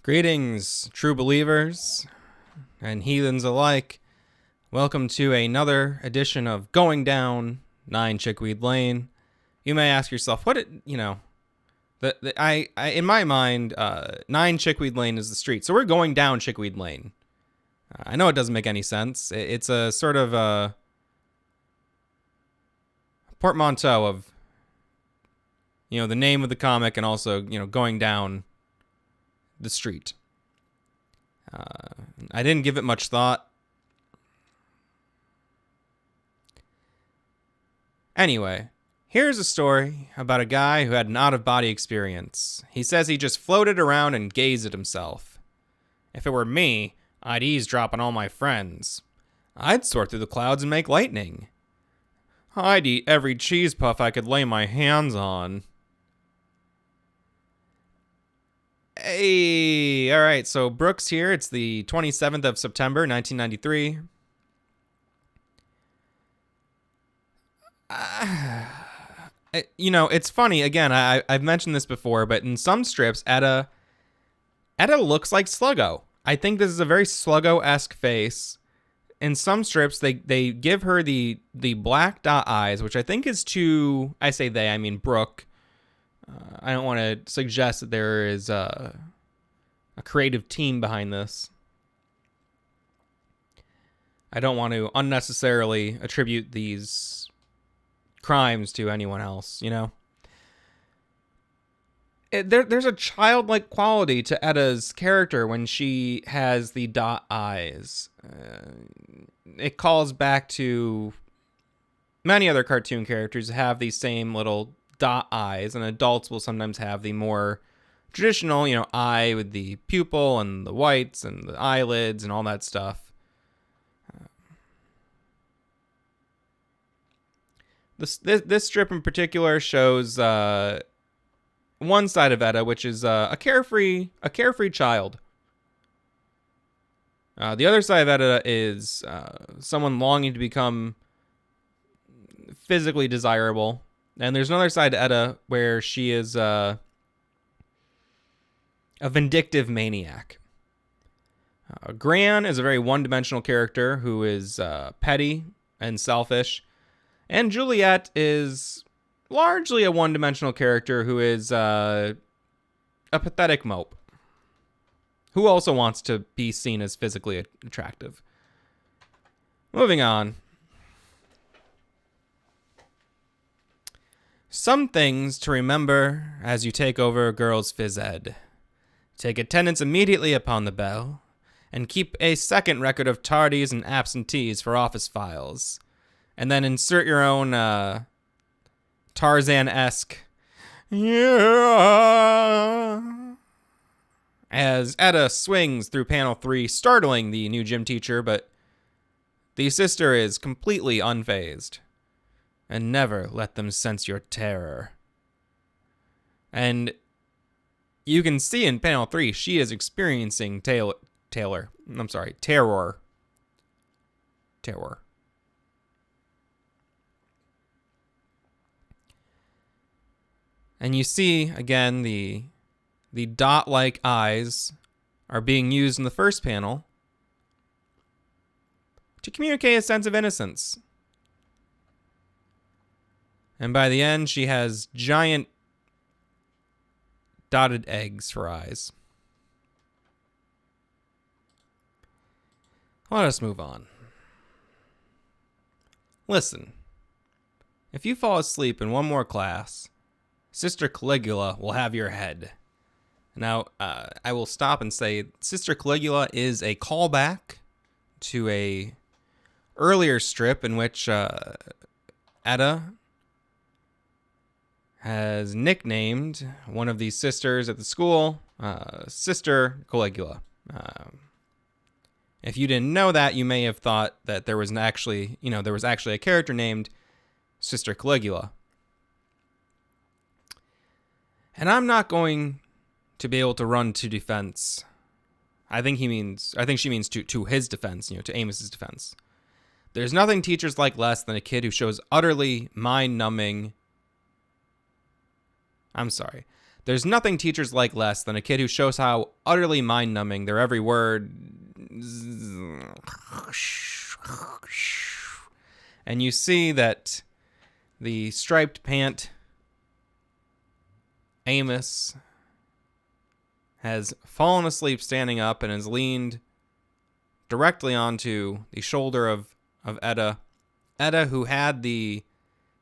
Greetings, true believers and heathens alike. Welcome to another edition of Going Down 9 Chickweed Lane. You may ask yourself, in my mind, 9 Chickweed Lane is the street. So we're going down Chickweed Lane. I know it doesn't make any sense. It's a sort of a portmanteau of, the name of the comic and also, going down the street. I didn't give it much thought. Anyway, here's a story about a guy who had an out-of-body experience. He says he just floated around and gazed at himself. If it were me, I'd eavesdrop on all my friends. I'd soar through the clouds and make lightning. I'd eat every cheese puff I could lay my hands on. Hey, all right, so Brooks here. It's the 27th of September, 1993. It's funny. Again, I've mentioned this before, but in some strips, Etta looks like Sluggo. I think this is a very Sluggo-esque face. In some strips, they give her the black dot eyes, which I think is to, I say they, I mean Brooke. I don't want to suggest that there is a creative team behind this. I don't want to unnecessarily attribute these crimes to anyone else, There's a childlike quality to Etta's character when she has the dot eyes. It calls back to many other cartoon characters who have these same little dot eyes, and adults will sometimes have the more traditional, eye with the pupil and the whites and the eyelids and all that stuff. This strip in particular shows one side of Etta, which is a carefree child. The other side of Etta is someone longing to become physically desirable. And there's another side to Etta where she is a vindictive maniac. Gran is a very one-dimensional character who is petty and selfish. And Juliet is largely a one-dimensional character who is a pathetic mope, who also wants to be seen as physically attractive. Moving on. Some things to remember as you take over a girl's phys ed. Take attendance immediately upon the bell, and keep a second record of tardies and absentees for office files. And then insert your own Tarzan-esque yeah as Etta swings through panel 3, startling the new gym teacher, but the sister is completely unfazed. And never let them sense your terror. And you can see in panel 3, she is experiencing terror. And you see, again, the dot-like eyes are being used in the first panel to communicate a sense of innocence. And by the end, she has giant dotted eggs for eyes. Let us move on. Listen, if you fall asleep in one more class, Sister Caligula will have your head. Now, I will stop and say Sister Caligula is a callback to a earlier strip in which Etta has nicknamed one of the sisters at the school Sister Caligula. If you didn't know that, you may have thought that there was actually a character named Sister Caligula. And I'm not going to be able to run to defense. I think she means to his defense, to Amos's defense. There's nothing teachers like less than a kid who shows utterly mind-numbing There's nothing teachers like less than a kid who shows how utterly mind-numbing their every word. And you see that the striped pant Amos has fallen asleep standing up and has leaned directly onto the shoulder of Etta. Etta, who had the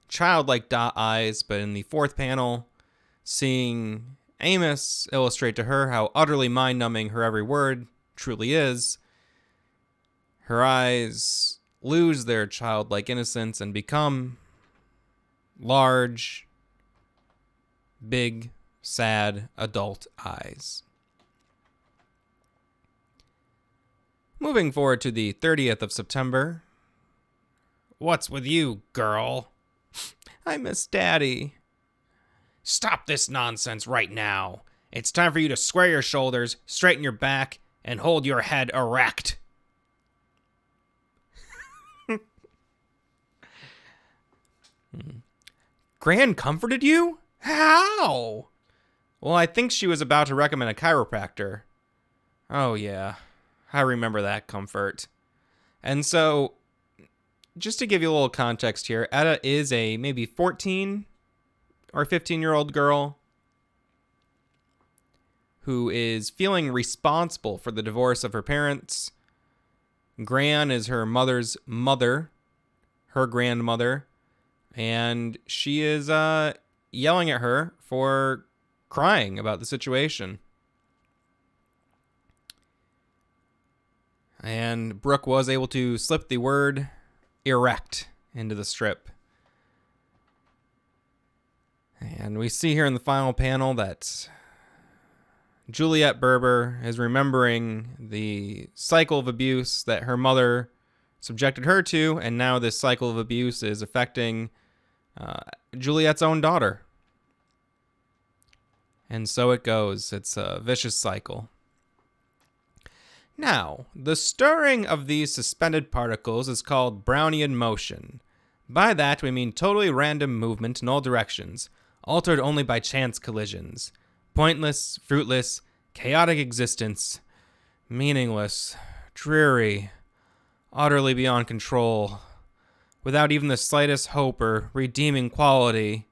childlike dot eyes, but in the fourth panel, seeing Amos illustrate to her how utterly mind-numbing her every word truly is, her eyes lose their childlike innocence and become large, big, sad adult eyes. Moving forward to the 30th of September. What's with you, girl? I miss Daddy. Stop this nonsense right now. It's time for you to square your shoulders, straighten your back, and hold your head erect. Gran comforted you? How? Well, I think she was about to recommend a chiropractor. Oh, yeah. I remember that comfort. And so, just to give you a little context here, Etta is a maybe 14 or 15-year-old girl who is feeling responsible for the divorce of her parents. Gran is her mother's mother, her grandmother, and she is yelling at her for crying about the situation. And Brooke was able to slip the word erect into the strip. And we see here in the final panel that Juliet Berber is remembering the cycle of abuse that her mother subjected her to, and now this cycle of abuse is affecting Juliet's own daughter. And so it goes. It's a vicious cycle. Now, the stirring of these suspended particles is called Brownian motion. By that, we mean totally random movement in all directions, altered only by chance collisions. Pointless, fruitless, chaotic existence. Meaningless, dreary, utterly beyond control, without even the slightest hope or redeeming quality.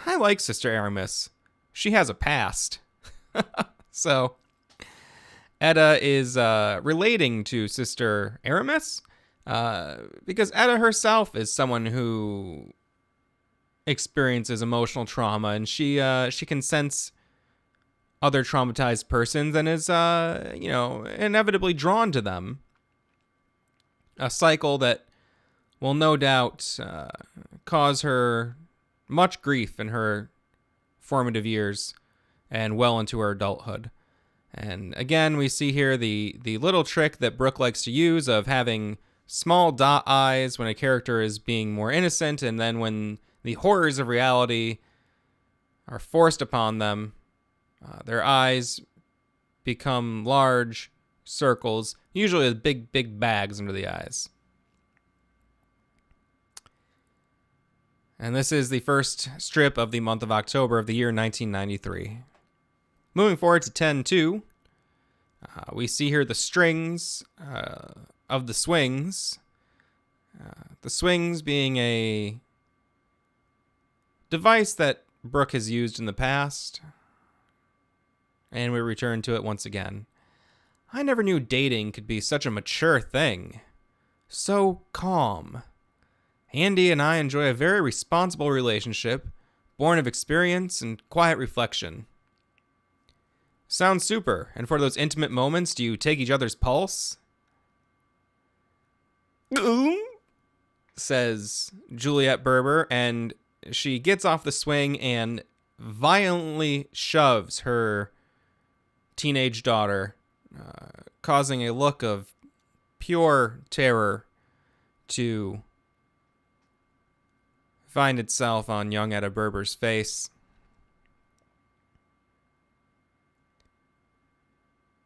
I like Sister Aramis. She has a past. So, Etta is relating to Sister Aramis because Etta herself is someone who experiences emotional trauma, and she can sense other traumatized persons and is inevitably drawn to them. A cycle that will no doubt cause her much grief in her formative years and well into her adulthood. And again, we see here the little trick that Brooke likes to use of having small dot eyes when a character is being more innocent, and then when the horrors of reality are forced upon them, their eyes become large circles, usually with big bags under the eyes. And this is the first strip of the month of October of the year 1993. Moving forward to 10-2, we see here the strings of the swings. The swings being a device that Brooke has used in the past, and we return to it once again. I never knew dating could be such a mature thing. So calm. Andy and I enjoy a very responsible relationship, born of experience and quiet reflection. Sounds super. And for those intimate moments, do you take each other's pulse? Says Juliet Berber, and she gets off the swing and violently shoves her teenage daughter, causing a look of pure terror to find itself on young Etta Berber's face.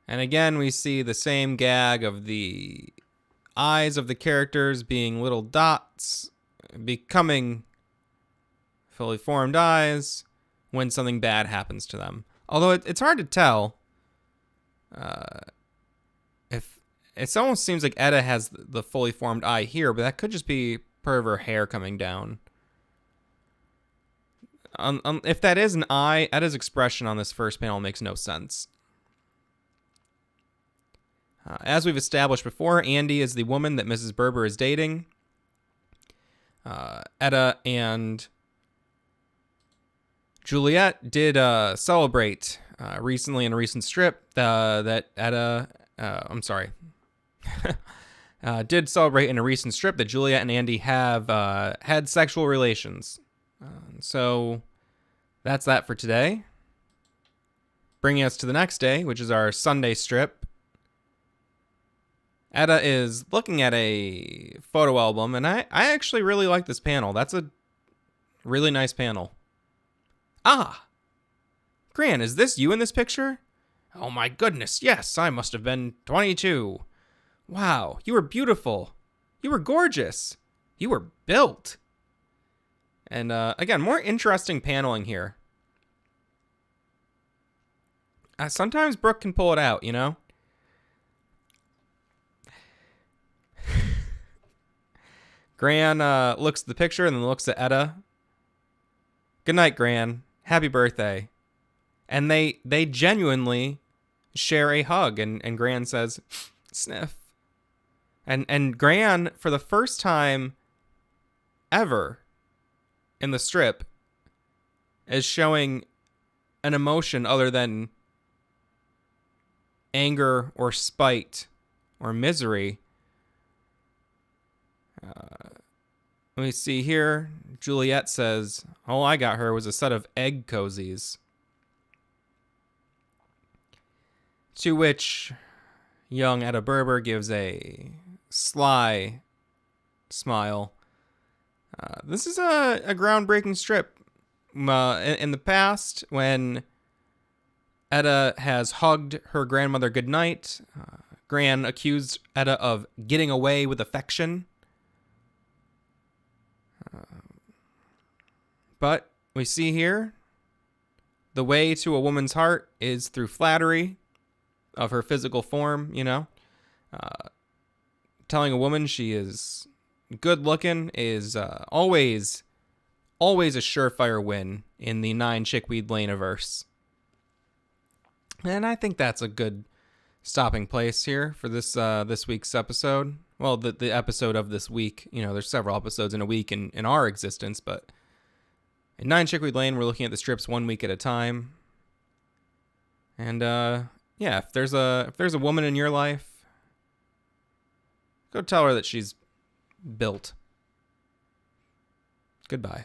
And again, we see the same gag of the eyes of the characters being little dots, becoming fully formed eyes, when something bad happens to them. Although it's hard to tell. If it almost seems like Etta has the fully formed eye here, but that could just be part of her hair coming down. If that is an eye, Etta's expression on this first panel makes no sense. As we've established before, Andy is the woman that Mrs. Berber is dating. Etta and Juliet did celebrate recently in a recent strip that Etta, did celebrate in a recent strip that Juliet and Andy have had sexual relations. So that's that for today. Bringing us to the next day, which is our Sunday strip. Etta is looking at a photo album, and I actually really like this panel. That's a really nice panel. Ah! Gran, is this you in this picture? Oh my goodness, yes, I must have been 22. Wow, you were beautiful. You were gorgeous. You were built. And again, more interesting paneling here. Sometimes Brooke can pull it out, you know? Gran looks at the picture and then looks at Etta. Good night, Gran. Happy birthday. And they genuinely share a hug, and Gran says, sniff. And Gran, for the first time ever in the strip, is showing an emotion other than anger or spite or misery. Let me see here. Juliet says, all I got her was a set of egg cozies. To which young Etta Berber gives a sly smile. This is a groundbreaking strip. In the past, when Etta has hugged her grandmother goodnight, Gran accused Etta of getting away with affection. But we see here, the way to a woman's heart is through flattery of her physical form, you know. Telling a woman she is good looking is always a surefire win in the 9 Chickweed Lane-averse. And I think that's a good stopping place here for this week's episode. Well, the episode of this week. You know, there's several episodes in a week in our existence, but in 9 Chickweed Lane, we're looking at the strips 1 week at a time. And yeah, if there's a woman in your life, go tell her that she's built. Goodbye.